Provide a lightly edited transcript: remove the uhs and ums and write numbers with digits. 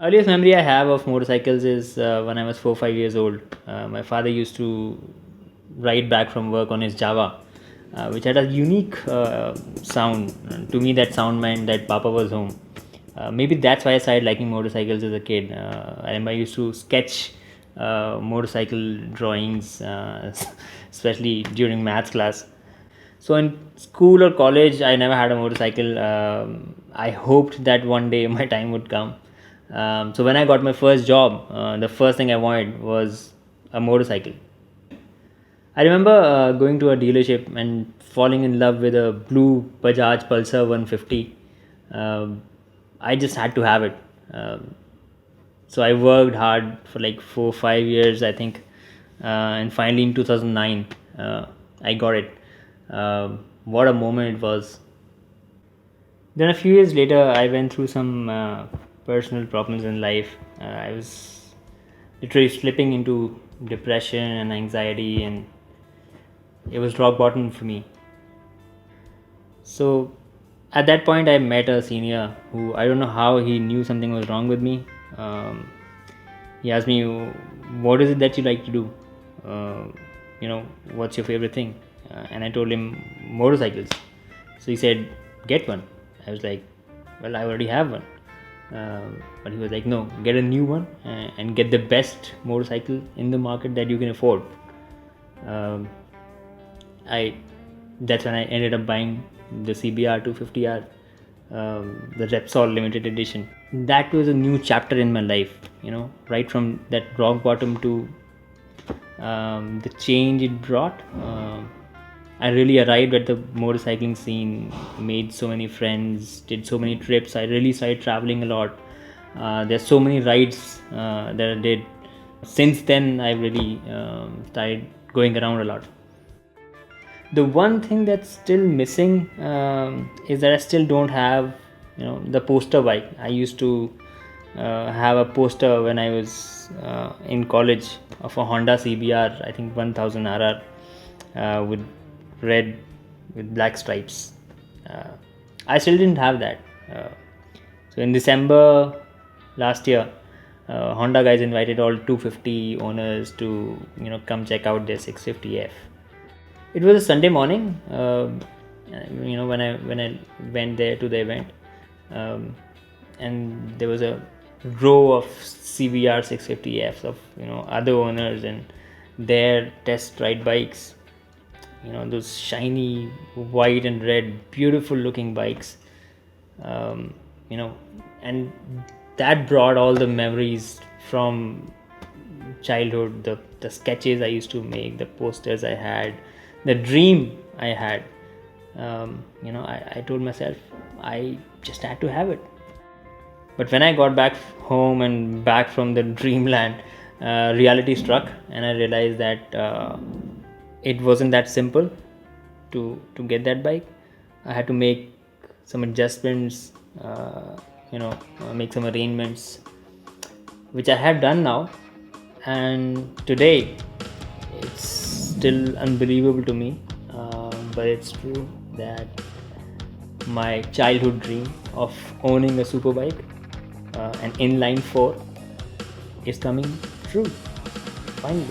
Earliest memory I have of motorcycles is when I was 4 5 years old. My father used to ride back from work on his Java, which had a unique sound. To me, that sound meant that Papa was home. Maybe that's why I started liking motorcycles as a kid. I remember I used to sketch motorcycle drawings, especially during maths class. So in school or college, I never had a motorcycle. I hoped that one day my time would come. So when I got my first job, the first thing I wanted was a motorcycle. I remember going to a dealership and falling in love with a blue Bajaj Pulsar 150. Um, I just had to have it. So I worked hard for like 4 5 years, I think, and finally in 2009, I got it. What a moment it was! Then a few years later, I went through some personal problems in life. I was literally slipping into depression and anxiety, and it was rock bottom for me. So at that point, I met a senior who, I don't know how he knew something was wrong with me. Um, he asked me, "What is it that you like to do? What's your favorite thing?" And I told him motorcycles. So he said, "Get one." I was like, "Well, I already have one." But he was like, "No, get a new one and get the best motorcycle in the market that you can afford." Um, I That's when I ended up buying the CBR250R, the Repsol limited edition. That was a new chapter in my life, right from that rock bottom to the change it brought. I really arrived at the motorcycling scene, made so many friends, did so many trips. I really started traveling a lot. There's so many rides that I did. Since then, I really started going around a lot. The one thing that's still missing is that I still don't have, the poster bike. I used to have a poster when I was in college of a Honda CBR, I think 1000RR, with red with black stripes. Uh, I still didn't have that. So in December last year, Honda guys invited all 250 owners to come check out their 650F. It was a Sunday morning. When I went there to the event, um, and there was a row of CBR650Fs of other owners and their test ride bikes. Those shiny white and red, beautiful looking bikes. Um, you know, and that brought all the memories from childhood, the sketches I used to make, the posters I had, the dream I had. I told myself I just had to have it. But when I got back home and back from the dreamland, reality struck, and I realized that it wasn't that simple to get that bike. I had to make some adjustments, make some arrangements, which I have done now. And today, it's still unbelievable to me, but it's true that my childhood dream of owning a superbike, an inline 4, is coming true finally.